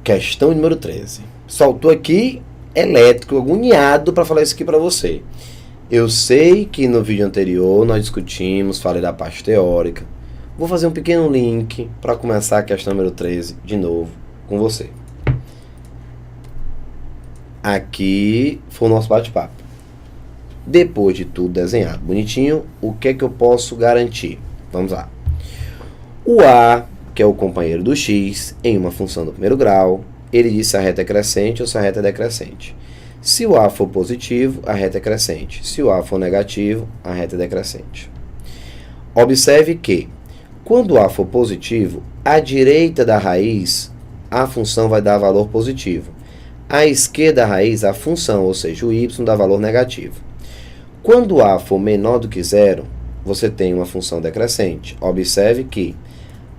Questão número 13. Soltou aqui elétrico, agoniado para falar isso aqui para você. Eu sei que no vídeo anterior nós discutimos, falei da parte teórica. Vou fazer um pequeno link para começar a questão número 13 de novo com você. Aqui foi o nosso bate-papo. Depois de tudo desenhado bonitinho, o que é que eu posso garantir? Vamos lá. O A, que é o companheiro do X, em uma função do primeiro grau, ele diz se a reta é crescente ou se a reta é decrescente. Se o A for positivo, a reta é crescente. Se o A for negativo, a reta é decrescente. Observe que, quando o A for positivo, à direita da raiz, a função vai dar valor positivo. À esquerda da raiz, a função, ou seja, o y, dá valor negativo. Quando o A for menor do que zero, você tem uma função decrescente. Observe que,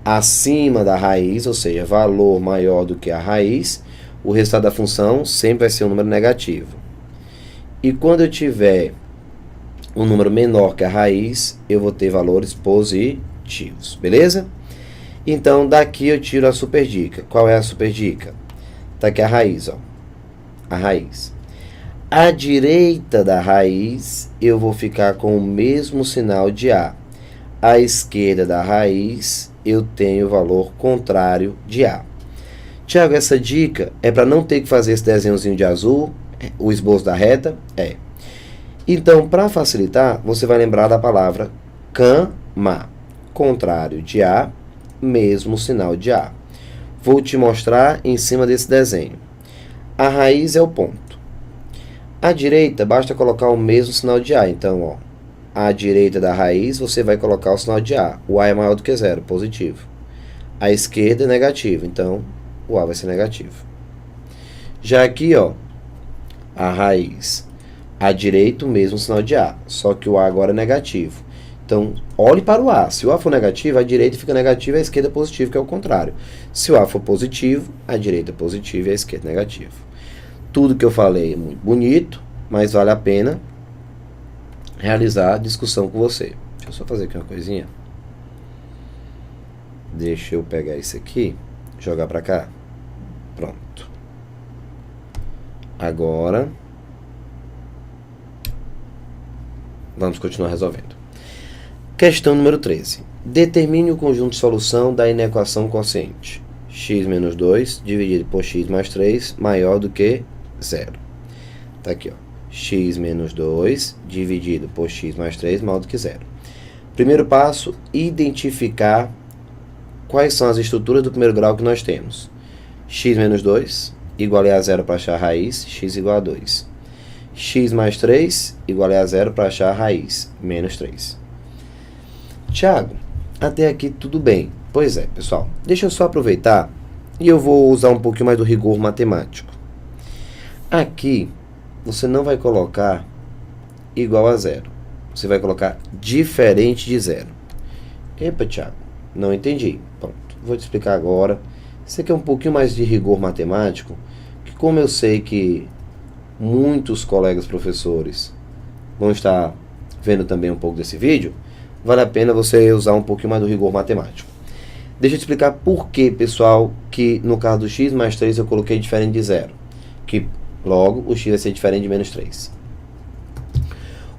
acima da raiz, ou seja, valor maior do que a raiz, o resultado da função sempre vai ser um número negativo. E quando eu tiver um número menor que a raiz, eu vou ter valores positivos, beleza? Então, daqui eu tiro a super dica. Qual é a super dica? Tá aqui a raiz, ó. A raiz. À direita da raiz, eu vou ficar com o mesmo sinal de A. À esquerda da raiz, eu tenho o valor contrário de A. Tiago, essa dica é para não ter que fazer esse desenhozinho de azul, o esboço da reta? É. Então, para facilitar, você vai lembrar da palavra cama. Contrário de A, mesmo sinal de A. Vou te mostrar em cima desse desenho. A raiz é o ponto. À direita, basta colocar o mesmo sinal de A. Então, ó, à direita da raiz, você vai colocar o sinal de A. O A é maior do que zero, positivo. À esquerda é negativo, então o A vai ser negativo. Já aqui, ó, a raiz. À direita, o mesmo sinal de A, só que o A agora é negativo. Então, olhe para o A. Se o A for negativo, a direita fica negativa e a esquerda positivo, que é o contrário. Se o A for positivo, a direita é positiva e a esquerda é negativa. Tudo que eu falei é muito bonito, mas vale a pena realizar a discussão com você. Deixa eu só fazer aqui uma coisinha. Deixa eu pegar isso aqui, jogar para cá. Pronto. Agora, vamos continuar resolvendo. Questão número 13. Determine o conjunto de solução da inequação quociente. X menos 2 dividido por x mais 3 maior do que zero. Tá aqui, ó. X menos 2 dividido por x mais 3 maior do que zero. Primeiro passo, identificar quais são as estruturas do primeiro grau que nós temos. X menos 2 igual a zero para achar a raiz, x igual a 2. X mais 3 igual a zero para achar a raiz, menos 3. Tiago, até aqui tudo bem. Pois é, pessoal. Deixa eu só aproveitar e eu vou usar um pouquinho mais do rigor matemático. Aqui, você não vai colocar igual a zero. Você vai colocar diferente de zero. Epa, Tiago, não entendi. Pronto, vou te explicar agora. Isso aqui é um pouquinho mais de rigor matemático, que como eu sei que muitos colegas professores vão estar vendo também um pouco desse vídeo, vale a pena você usar um pouquinho mais do rigor matemático. Deixa eu te explicar por que, pessoal, que no caso do x mais 3 eu coloquei diferente de zero. Que logo o x vai ser diferente de menos 3.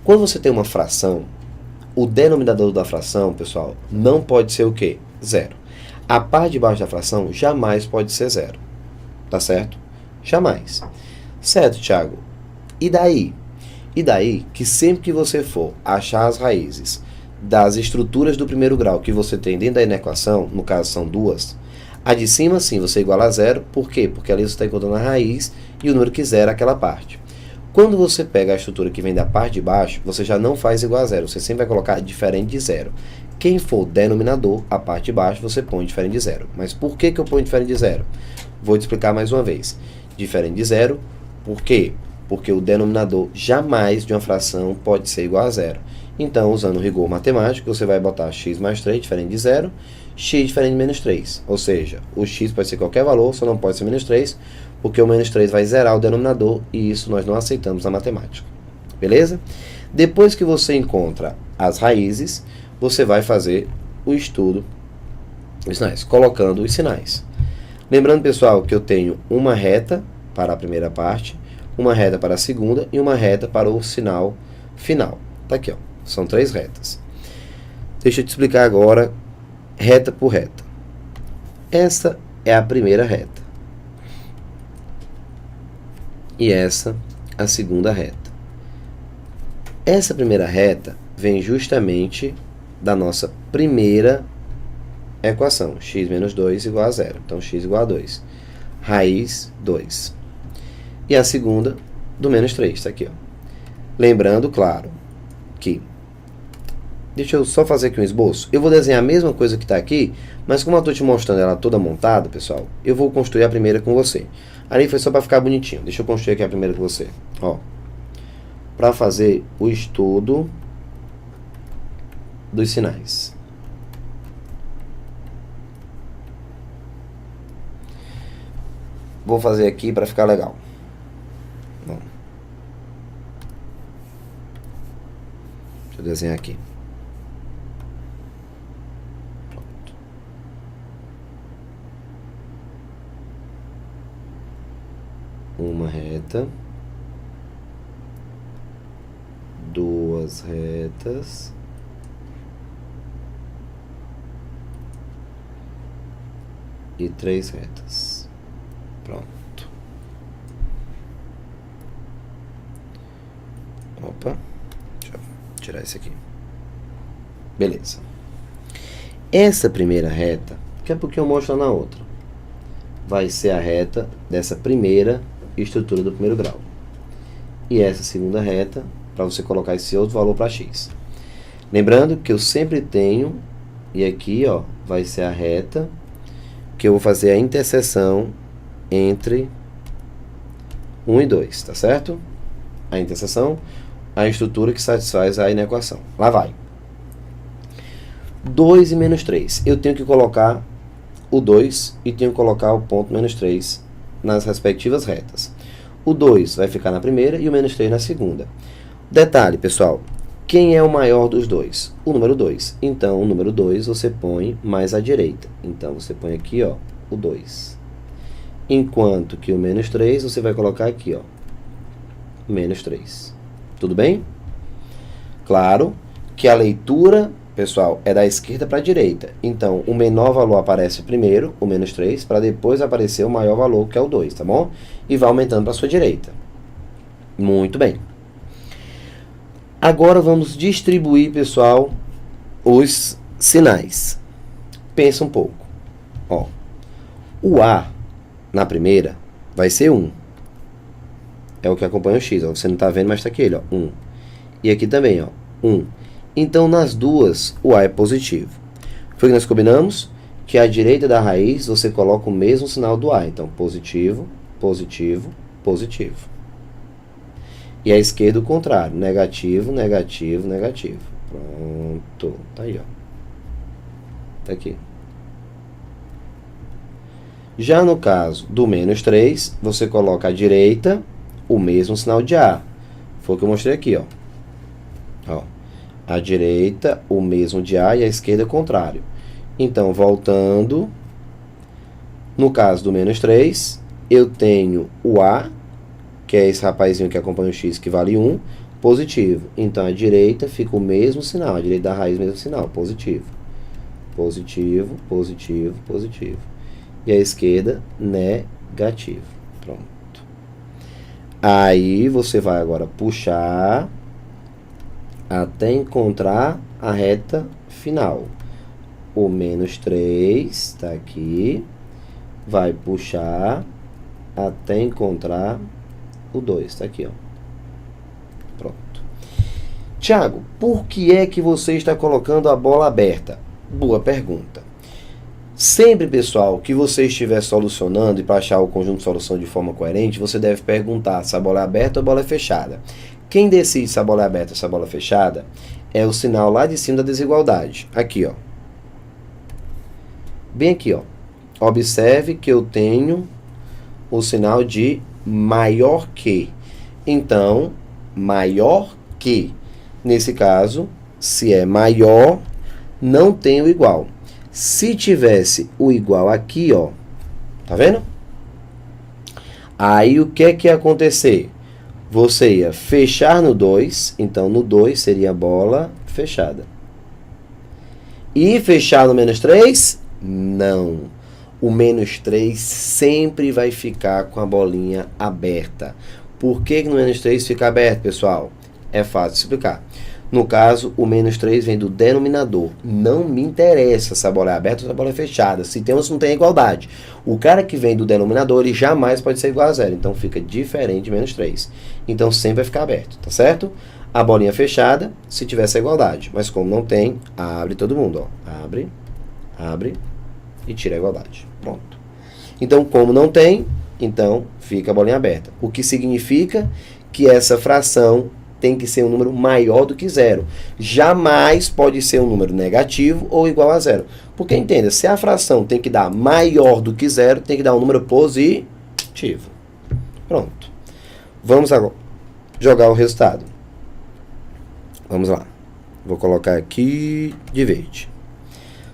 Quando você tem uma fração, o denominador da fração, pessoal, não pode ser o quê? Zero. A parte de baixo da fração jamais pode ser zero. Tá certo? Jamais. Certo, Tiago? E daí? E daí que sempre que você for achar as raízes das estruturas do primeiro grau que você tem dentro da inequação, no caso são duas, a de cima sim você iguala a zero. Por quê? Porque ali você está encontrando a raiz e o número que zero é aquela parte. Quando você pega a estrutura que vem da parte de baixo, você já não faz igual a zero, você sempre vai colocar diferente de zero. Quem for denominador, a parte de baixo, você põe diferente de zero. Mas por que eu ponho diferente de zero? Vou te explicar mais uma vez. Diferente de zero, por quê? Porque o denominador jamais de uma fração pode ser igual a zero. Então, usando o rigor matemático, você vai botar x mais 3 diferente de zero, x diferente de menos 3. Ou seja, o x pode ser qualquer valor, só não pode ser menos 3, porque o menos 3 vai zerar o denominador, e isso nós não aceitamos na matemática. Beleza? Depois que você encontra as raízes, você vai fazer o estudo, os sinais, colocando os sinais. Lembrando, pessoal, que eu tenho uma reta para a primeira parte, uma reta para a segunda e uma reta para o sinal final. Tá aqui, ó. São 3 retas. Deixa eu te explicar agora, reta por reta. Essa é a primeira reta. E essa a segunda reta. Essa primeira reta vem justamente da nossa primeira equação, x menos 2 igual a 0. Então, x igual a 2. Raiz 2. E a segunda do menos 3, está aqui, ó. Lembrando, claro, que... Deixa eu só fazer aqui um esboço. Eu vou desenhar a mesma coisa que está aqui, mas como eu estou te mostrando ela toda montada, pessoal, eu vou construir a primeira com você. Ali foi só para ficar bonitinho. Deixa eu construir aqui a primeira com você. Ó, para fazer o estudo dos sinais. Vou fazer aqui para ficar legal. Bom. Deixa eu desenhar aqui. Pronto. Uma reta. 2 retas. E 3 retas. Pronto. Opa. Deixa eu tirar esse aqui. Beleza. Essa primeira reta, daqui a pouquinho eu mostro na outra, vai ser a reta dessa primeira estrutura do primeiro grau. E essa segunda reta, para você colocar esse outro valor para x. Lembrando que eu sempre tenho, e aqui, ó, vai ser a reta que eu vou fazer a interseção entre 1 e 2, tá certo? A interseção, a estrutura que satisfaz a inequação. Lá vai. 2 e menos 3. Eu tenho que colocar o 2 e tenho que colocar o ponto menos 3 nas respectivas retas. O 2 vai ficar na primeira e o menos 3 na segunda. Detalhe, pessoal. Quem é o maior dos dois? O número 2. Então, o número 2 você põe mais à direita. Então, você põe aqui, ó, o 2. Enquanto que o menos 3 você vai colocar aqui, ó, menos 3. Tudo bem? Claro que a leitura, pessoal, é da esquerda para a direita. Então, o menor valor aparece primeiro, o menos 3, para depois aparecer o maior valor, que é o 2, tá bom? E vai aumentando para a sua direita. Muito bem. Agora vamos distribuir, pessoal, os sinais. Pensa um pouco. Ó, o A na primeira vai ser 1. É o que acompanha o x. Ó. Você não está vendo, mas está aqui ele, ó, 1. E aqui também, ó, 1. Então, nas duas, o A é positivo. Foi o que nós combinamos? Que à direita da raiz você coloca o mesmo sinal do A. Então, positivo, positivo, positivo. E à esquerda o contrário. Negativo, negativo, negativo. Pronto. Tá aí, ó. Tá aqui. Já no caso do menos 3, você coloca à direita o mesmo sinal de A. Foi o que eu mostrei aqui, ó. Ó. À direita o mesmo de A e à esquerda o contrário. Então, voltando. No caso do menos 3, eu tenho o A, que é esse rapazinho que acompanha o x, que vale 1, positivo. Então, à direita fica o mesmo sinal, à direita da raiz, mesmo sinal, positivo. Positivo, positivo, positivo. E à esquerda, negativo. Pronto. Aí, você vai agora puxar até encontrar a reta final. O menos 3 está aqui. Vai puxar até encontrar o 2, está aqui, ó. Pronto. Tiago, por que é que você está colocando a bola aberta? Boa pergunta. Sempre, pessoal, que você estiver solucionando e para achar o conjunto de solução de forma coerente, você deve perguntar se a bola é aberta ou a bola é fechada. Quem decide se a bola é aberta ou se a bola é fechada é o sinal lá de cima da desigualdade. Aqui, ó. Bem aqui, ó. Observe que eu tenho o sinal de maior que. Então, maior que. Nesse caso, se é maior, não tem o igual. Se tivesse o igual aqui, ó, Tá vendo? Aí o que ia acontecer? Você ia fechar no 2, então no 2 seria bola fechada. E fechar no menos 3? Não. O menos 3 sempre vai ficar com a bolinha aberta. Por que no menos 3 fica aberto, pessoal? É fácil de explicar. No caso, o menos 3 vem do denominador. Não me interessa se a bola é aberta ou se a bola é fechada. Se tem ou se não tem igualdade. O cara que vem do denominador, ele jamais pode ser igual a 0. Então fica diferente de menos 3. Então sempre vai ficar aberto, tá certo? A bolinha fechada, se tivesse a igualdade. Mas como não tem, abre todo mundo. Ó. Abre, abre e tira a igualdade. Pronto. Então, como não tem, então fica a bolinha aberta. O que significa que essa fração tem que ser um número maior do que 0. Jamais pode ser um número negativo ou igual a 0. Porque, entenda, se a fração tem que dar maior do que 0, tem que dar um número positivo. Pronto. Vamos agora jogar o resultado. Vamos lá. Vou colocar aqui de verde.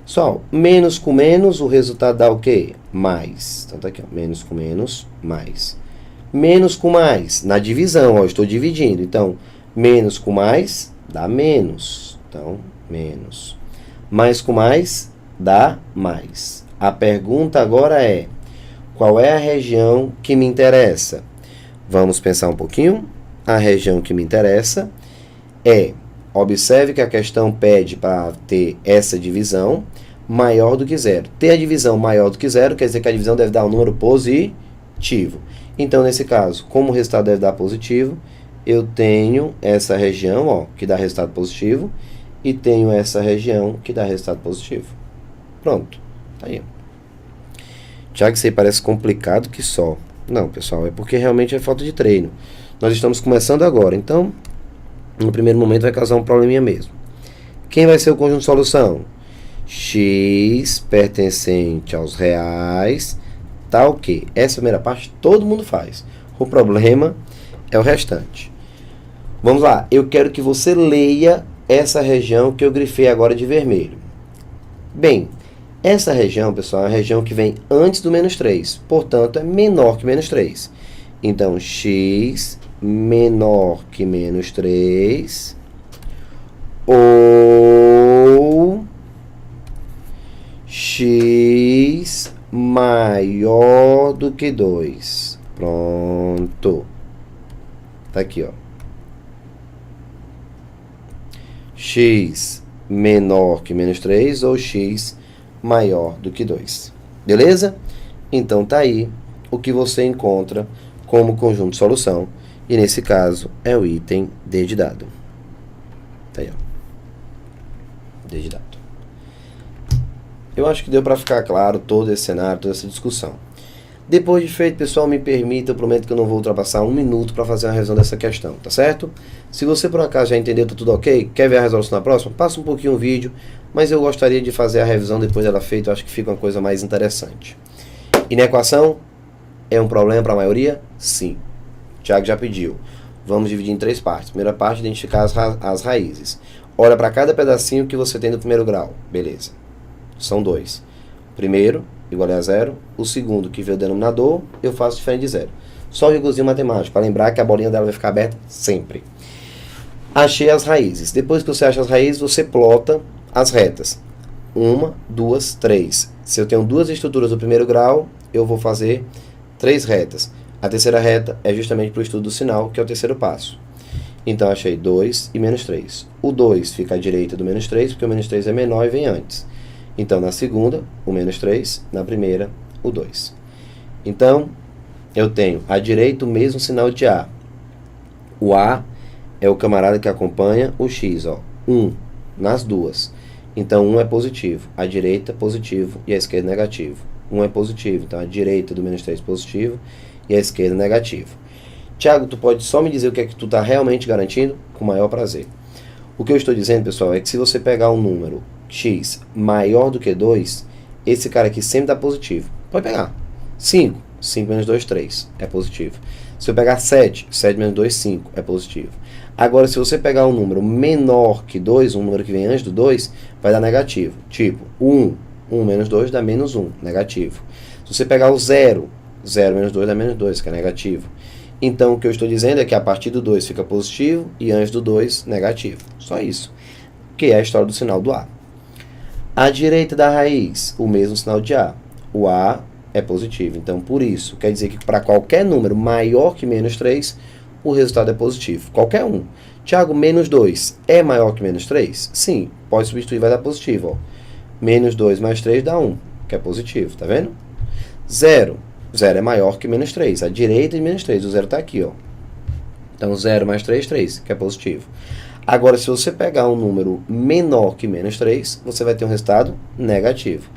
Só, menos com menos, o resultado dá o quê? Mais. Então tá aqui, ó. Menos com menos, mais. Menos com mais, na divisão, ó, estou dividindo. Então, menos com mais dá menos. Então, menos. Mais com mais dá mais. A pergunta agora é: qual é a região que me interessa? Vamos pensar um pouquinho. A região que me interessa é, observe que a questão pede para ter essa divisão maior do que 0. Ter a divisão maior do que 0 quer dizer que a divisão deve dar um número positivo. Então, nesse caso, como o resultado deve dar positivo, eu tenho essa região, ó, que dá resultado positivo, e tenho essa região que dá resultado positivo. Pronto. Tá aí. Tiago, isso aí parece complicado que só. Não, pessoal, é porque realmente é falta de treino. Nós estamos começando agora, então, no primeiro momento vai causar um probleminha mesmo. Quem vai ser o conjunto de solução? X pertencente aos reais, tá o quê? Essa primeira parte todo mundo faz. O problema é o restante. Vamos lá, eu quero que você leia essa região que eu grifei agora de vermelho. Bem, essa região, pessoal, é a região que vem antes do menos 3. Portanto, é menor que menos 3. Então, x menor que menos 3 ou x maior do que 2. Pronto. Tá aqui, ó. X menor que menos 3 ou x maior do que 2. Beleza? Então tá aí o que você encontra como conjunto de solução. E nesse caso é o item D de dado. Tá aí, ó. D de dado. Eu acho que deu para ficar claro todo esse cenário, toda essa discussão. Depois de feito, pessoal, me permita, eu prometo que eu não vou ultrapassar 1 minuto para fazer uma revisão dessa questão, tá certo? Se você por acaso já entendeu, tá tudo ok, quer ver a resolução na próxima, passa um pouquinho o vídeo, mas eu gostaria de fazer a revisão depois dela feita, eu acho que fica uma coisa mais interessante. Inequação é um problema para a maioria? Sim. O Thiago já pediu. Vamos dividir em 3 partes. Primeira parte, identificar as raízes. Olha para cada pedacinho que você tem do primeiro grau. Beleza. São 2. Primeiro, igual a 0. O segundo, que vê o denominador, eu faço diferente de 0. Só o rigorzinho matemático, para lembrar que a bolinha dela vai ficar aberta sempre. Achei as raízes. Depois que você acha as raízes, você plota as retas. 1, 2, 3. Se eu tenho 2 estruturas do primeiro grau, eu vou fazer 3 retas. A terceira reta é justamente para o estudo do sinal, que é o terceiro passo. Então, achei 2 e menos 3. O 2 fica à direita do menos 3, porque o menos 3 é menor e vem antes. Então, na segunda, o menos 3. Na primeira, o 2. Então, eu tenho à direita o mesmo sinal de A. O A é o camarada que acompanha o X, ó. 1 nas duas. Então, 1 é positivo. À direita, positivo. E à esquerda, negativo. 1 é positivo. Então, à direita do menos 3, positivo. E à esquerda, negativo. Tiago, tu pode só me dizer o que é que tu está realmente garantindo? Com o maior prazer. O que eu estou dizendo, pessoal, é que se você pegar um número x maior do que 2, esse cara aqui sempre dá positivo. Pode pegar. 5. 5 menos 2, 3. É positivo. Se eu pegar 7, 7 menos 2, 5. É positivo. Agora, se você pegar um número menor que 2, um número que vem antes do 2, vai dar negativo. Tipo, 1. 1 menos 2 dá menos 1. Negativo. Se você pegar o 0, 0 menos 2 dá menos 2, que é negativo. Então, o que eu estou dizendo é que a partir do 2 fica positivo e antes do 2, negativo. Só isso. Que é a história do sinal do A. À direita da raiz, o mesmo sinal de A. O A é positivo. Então, por isso, quer dizer que para qualquer número maior que menos 3, o resultado é positivo. Qualquer um. Tiago, menos 2 é maior que menos 3? Sim. Pode substituir, vai dar positivo. Ó. Menos 2 mais 3 dá 1, que é positivo. Tá vendo? 0. 0 é maior que menos 3. À direita de menos 3. O 0 está aqui. Ó. Então, 0 mais 3, 3, que é positivo. Agora, se você pegar um número menor que menos 3, você vai ter um resultado negativo.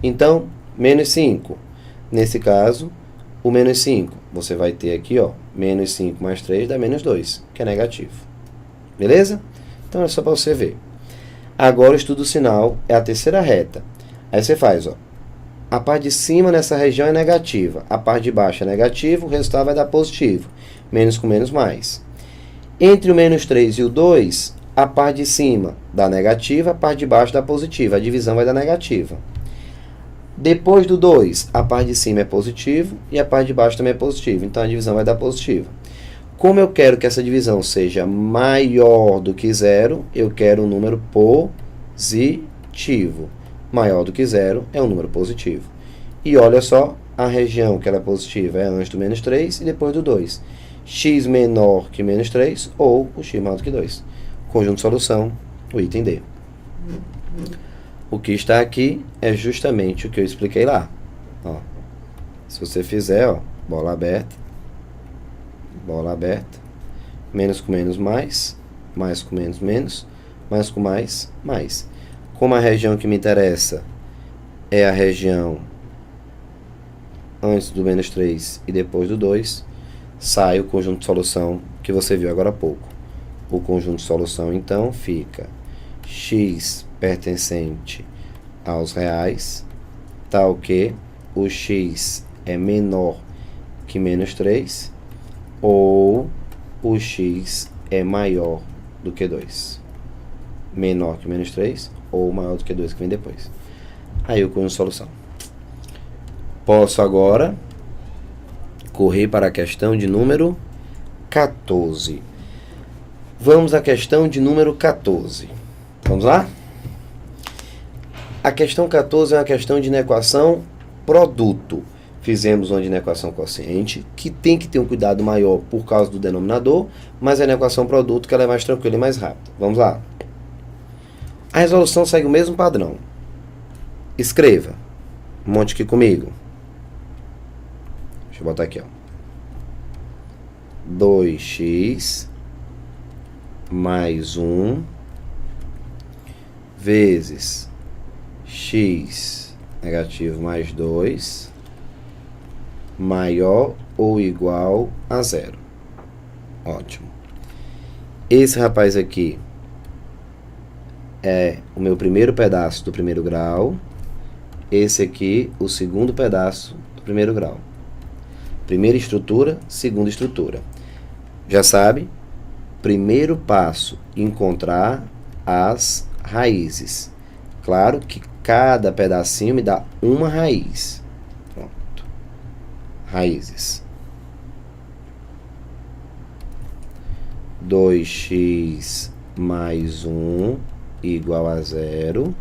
Então, menos 5. Nesse caso, o menos 5, você vai ter aqui, ó, menos 5 mais 3 dá menos 2, que é negativo. Beleza? Então, é só para você ver. Agora, o estudo do sinal é a terceira reta. Aí você faz, ó. A parte de cima nessa região é negativa. A parte de baixo é negativa, o resultado vai dar positivo. Menos com menos, mais. Entre o menos 3 e o 2, a parte de cima dá negativa, a parte de baixo dá positiva. A divisão vai dar negativa. Depois do 2, a parte de cima é positivo e a parte de baixo também é positiva. Então, a divisão vai dar positiva. Como eu quero que essa divisão seja maior do que 0, eu quero um número positivo. Maior do que 0 é um número positivo. E olha só, a região que ela é positiva é antes do menos 3 e depois do 2. X menor que menos 3 ou o x maior do que 2. Conjunto de solução, o item D. O que está aqui é justamente o que eu expliquei lá. Ó, se você fizer, ó, bola aberta, menos com menos, mais com menos, menos, mais com mais, mais. Como a região que me interessa é a região antes do menos 3 e depois do 2, sai o conjunto de solução que você viu agora há pouco. O conjunto de solução, então, fica x pertencente aos reais, tal que o x é menor que menos 3, ou o x é maior do que 2. Menor que menos 3, ou maior do que 2, que vem depois. Aí o conjunto de solução. Posso agora correr para a questão de número 14. Vamos à questão de número 14. Vamos lá? A questão 14 é uma questão de inequação produto. Fizemos uma de inequação quociente, que tem que ter um cuidado maior por causa do denominador, mas a inequação produto que ela é mais tranquila e mais rápida. Vamos lá. A resolução segue o mesmo padrão. Escreva. Monte aqui comigo. Deixa eu botar aqui, ó. 2x mais 1 vezes x negativo mais 2 maior ou igual a 0. Ótimo. Esse rapaz aqui é o meu primeiro pedaço do primeiro grau. Esse aqui, o segundo pedaço do primeiro grau. Primeira estrutura, segunda estrutura. Já sabe? Primeiro passo, encontrar as raízes. Claro que cada pedacinho me dá uma raiz. Pronto. Raízes. 2x mais 1 igual a 0.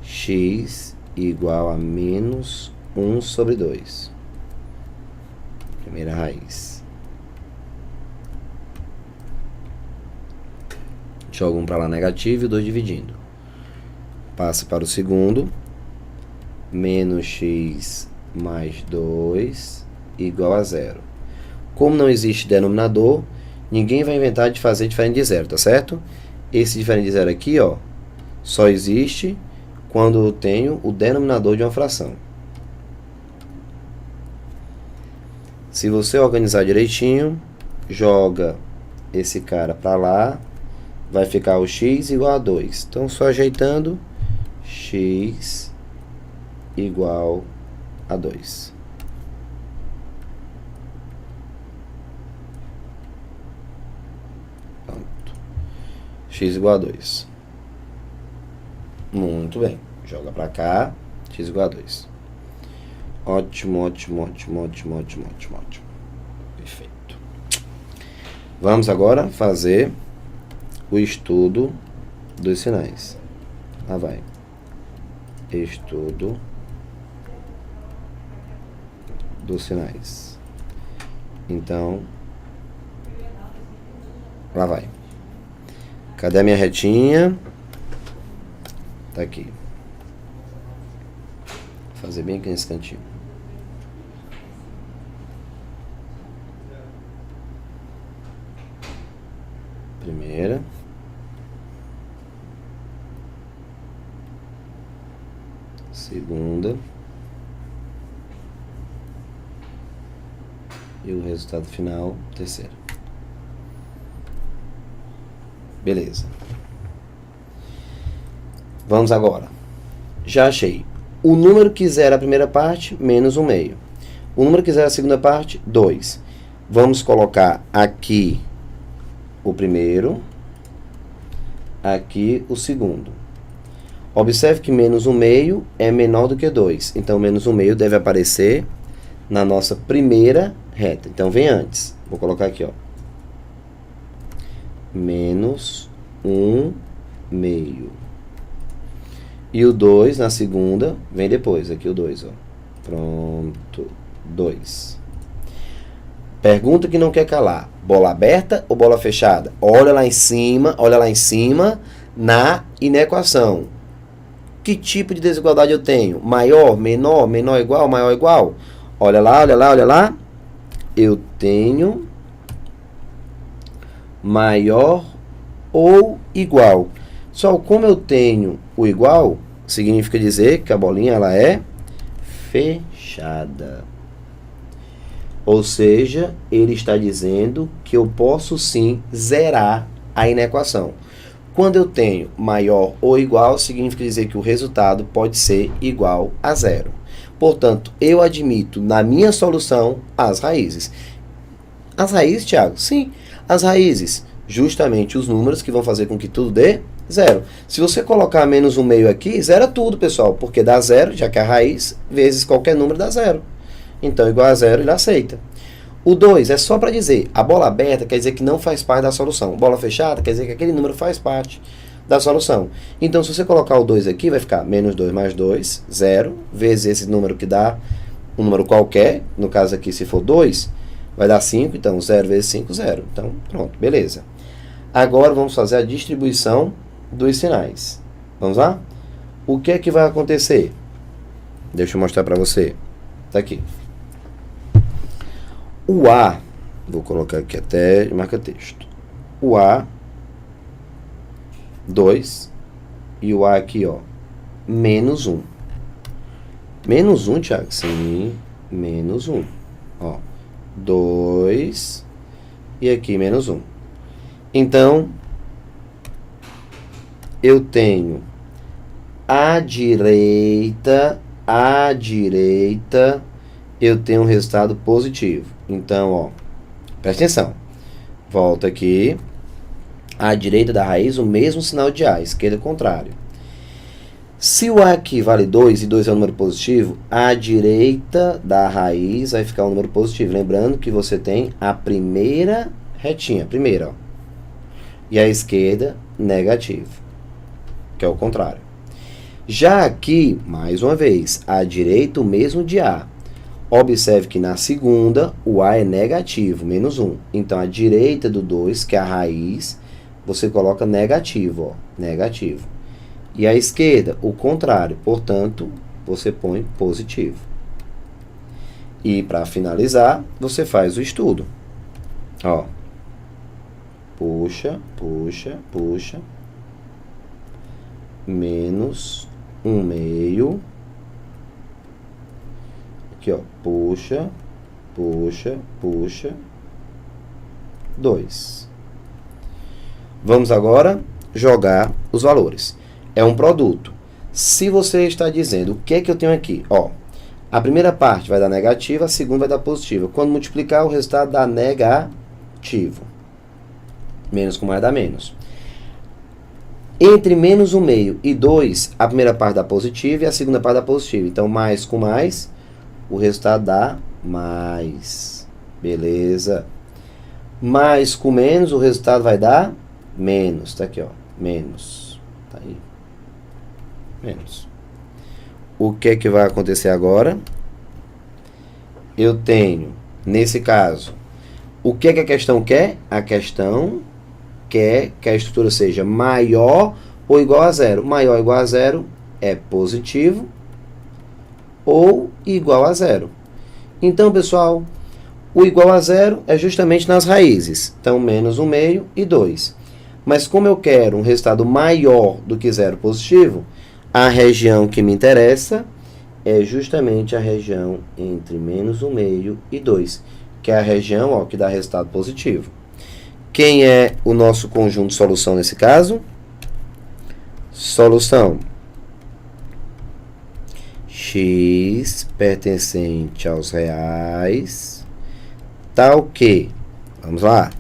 X igual a menos 1 sobre 2. Primeira raiz. Joga 1 para lá negativo e 2 dividindo. Passa para o segundo. Menos x mais 2 igual a 0. Como não existe denominador, ninguém vai inventar de fazer diferente de 0, tá certo? Esse diferente de 0 aqui, ó, só existe quando eu tenho o denominador de uma fração. Se você organizar direitinho, joga esse cara para lá, vai ficar o x igual a 2. Então, só ajeitando, x igual a 2. Pronto. X igual a 2. Muito bem. Joga para cá, x igual a 2. Ótimo, ótimo, ótimo, ótimo, ótimo, ótimo, ótimo. Perfeito. Vamos agora fazer o estudo dos sinais. Lá vai. Estudo dos sinais. Então, lá vai. Cadê a minha retinha? Tá aqui. Vou fazer bem aqui nesse cantinho. Primeira. Segunda. E o resultado final, terceira. Beleza. Vamos agora. Já achei. O número que zera a primeira parte, menos 1 meio. O número que zera a segunda parte, 2. Vamos colocar aqui o primeiro. Aqui o segundo. Observe que menos 1 meio é menor do que 2. Então, menos 1 meio deve aparecer na nossa primeira reta. Então, vem antes. Vou colocar aqui, ó. Menos 1 meio. E o 2 na segunda vem depois. Aqui o 2, ó. Pronto. 2. Pergunta que não quer calar. Bola aberta ou bola fechada? Olha lá em cima na inequação. Que tipo de desigualdade eu tenho? Maior, menor, menor igual, maior igual? Olha lá, olha lá, olha lá. Eu tenho maior ou igual. Só como eu tenho o igual, significa dizer que a bolinha ela é fechada. Ou seja, ele está dizendo que eu posso sim zerar a inequação. Quando eu tenho maior ou igual, significa dizer que o resultado pode ser igual a zero. Portanto, eu admito na minha solução as raízes. As raízes, Thiago? Sim, as raízes. Justamente os números que vão fazer com que tudo dê zero. Se você colocar menos 1 meio aqui, zera tudo, pessoal. Porque dá zero, já que a raiz, vezes qualquer número dá zero. Então, igual a zero, ele aceita. O 2 é só para dizer, a bola aberta quer dizer que não faz parte da solução. Bola fechada quer dizer que aquele número faz parte da solução. Então, se você colocar o 2 aqui, vai ficar menos 2 mais 2, 0, vezes esse número que dá um número qualquer. No caso aqui, se for 2, vai dar 5. Então, 0 vezes 5, 0. Então, pronto, beleza. Agora, vamos fazer a distribuição dos sinais. Vamos lá? O que é que vai acontecer? Deixa eu mostrar para você. Tá aqui. O A, vou colocar aqui até marca texto. O A, 2, e o A aqui, ó, menos 1. Menos 1, Thiago? Sim, menos 1. Ó, 2, e aqui menos 1. Então, eu tenho à direita, eu tenho um resultado positivo. Então, ó, presta atenção. Volta aqui. À direita da raiz, o mesmo sinal de A, esquerda contrário. Se o A aqui vale 2 e 2 é um número positivo, à direita da raiz vai ficar um número positivo. Lembrando que você tem a primeira retinha, primeira, ó. E a esquerda, negativo, que é o contrário. Já aqui, mais uma vez, à direita o mesmo de A. Observe que na segunda, o A é negativo, menos 1. Então, à direita do 2, que é a raiz, você coloca negativo, ó, negativo. E à esquerda, o contrário. Portanto, você põe positivo. E, para finalizar, você faz o estudo. Ó, puxa, puxa, puxa. Menos 1 meio. Aqui, ó, puxa, puxa, puxa, 2. Vamos agora jogar os valores. É um produto. Se você está dizendo, o que é que eu tenho aqui? Ó, a primeira parte vai dar negativa, a segunda vai dar positiva. Quando multiplicar, o resultado dá negativo. Menos com mais dá menos. Entre menos 1 meio e 2, a primeira parte dá positiva e a segunda parte dá positiva. Então, mais com mais, o resultado dá mais. Beleza? Mais com menos, o resultado vai dar menos. Tá aqui, ó. Menos. Tá aí. Menos. O que é que vai acontecer agora? Eu tenho, nesse caso, o que é que a questão quer? A questão quer que a estrutura seja maior ou igual a zero. Maior ou igual a zero é positivo ou igual a zero. Então, pessoal, o igual a zero é justamente nas raízes. Então, menos 1 meio e 2. Mas como eu quero um resultado maior do que zero positivo, a região que me interessa é justamente a região entre menos 1 meio e 2, que é a região, ó, que dá resultado positivo. Quem é o nosso conjunto de solução nesse caso? Solução x pertencente aos reais, tal que, vamos lá,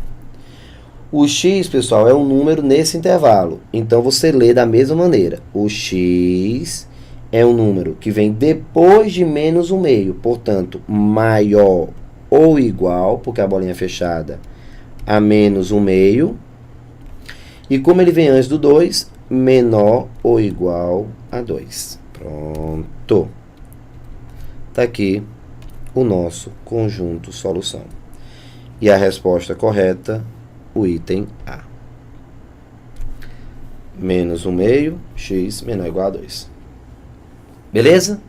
o x, pessoal, é um número nesse intervalo, então você lê da mesma maneira, o x é um número que vem depois de menos 1 meio, portanto, maior ou igual, porque a bolinha é fechada, a menos 1 meio, e como ele vem antes do 2, menor ou igual a 2. Pronto. Está aqui o nosso conjunto solução. E a resposta correta, o item A. Menos 1 meio, x menor ou igual a 2. Beleza?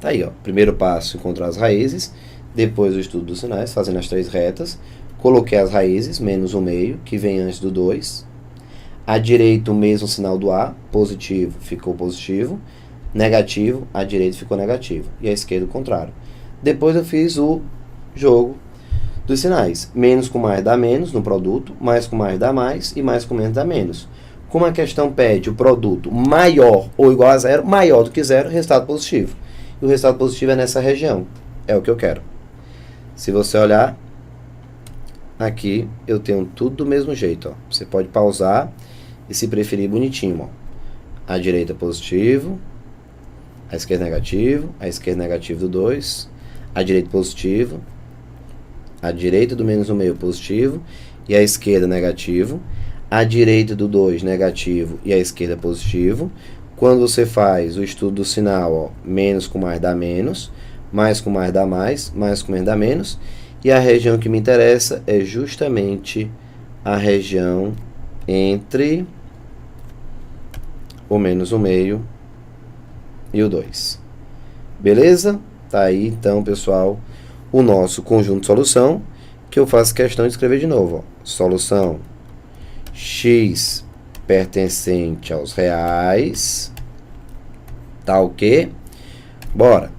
Tá aí, ó. Primeiro passo, encontrar as raízes. Depois o estudo dos sinais, fazendo as 3 retas. Coloquei as raízes, menos 1 meio, que vem antes do 2. À direita, o mesmo sinal do A, positivo, ficou positivo. Negativo, à direita ficou negativo. E à esquerda, o contrário. Depois eu fiz o jogo dos sinais. Menos com mais dá menos no produto, mais com mais dá mais e mais com menos dá menos. Como a questão pede o produto maior ou igual a zero, maior do que zero, resultado positivo. E o resultado positivo é nessa região. É o que eu quero. Se você olhar, aqui eu tenho tudo do mesmo jeito. Ó. Você pode pausar e, se preferir, bonitinho. Ó. A direita positivo, a esquerda negativo, a esquerda negativo do 2, a direita positivo, a direita do menos 1 meio positivo e a esquerda negativo, a direita do 2 negativo e a esquerda positivo. Quando você faz o estudo do sinal, ó, menos com mais dá menos, mais com mais dá mais com menos dá menos, e a região que me interessa é justamente a região entre o menos 1 meio e o 2. Beleza? Tá aí, então, pessoal, o nosso conjunto de solução, que eu faço questão de escrever de novo. Ó. Solução x pertencente aos reais, tá ok? Bora.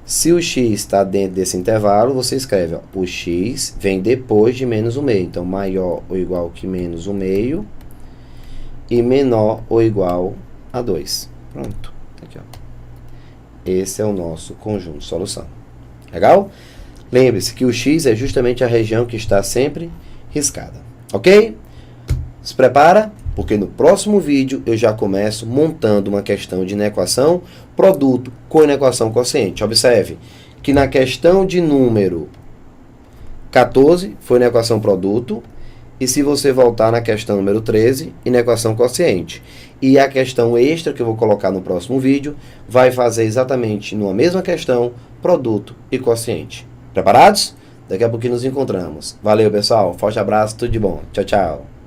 Se o x está dentro desse intervalo, você escreve, ó, o x vem depois de menos 1 meio. Então, maior ou igual que menos 1 meio e menor ou igual a 2. Pronto. Aqui, ó. Esse é o nosso conjunto de solução. Legal? Lembre-se que o x é justamente a região que está sempre riscada. Ok? Se prepara, porque no próximo vídeo eu já começo montando uma questão de inequação produto com inequação quociente. Observe que na questão de número 14 foi inequação produto, e se você voltar na questão número 13, inequação quociente. E a questão extra que eu vou colocar no próximo vídeo vai fazer exatamente numa mesma questão produto e quociente. Preparados? Daqui a pouquinho nos encontramos. Valeu, pessoal. Forte abraço, tudo de bom. Tchau, tchau.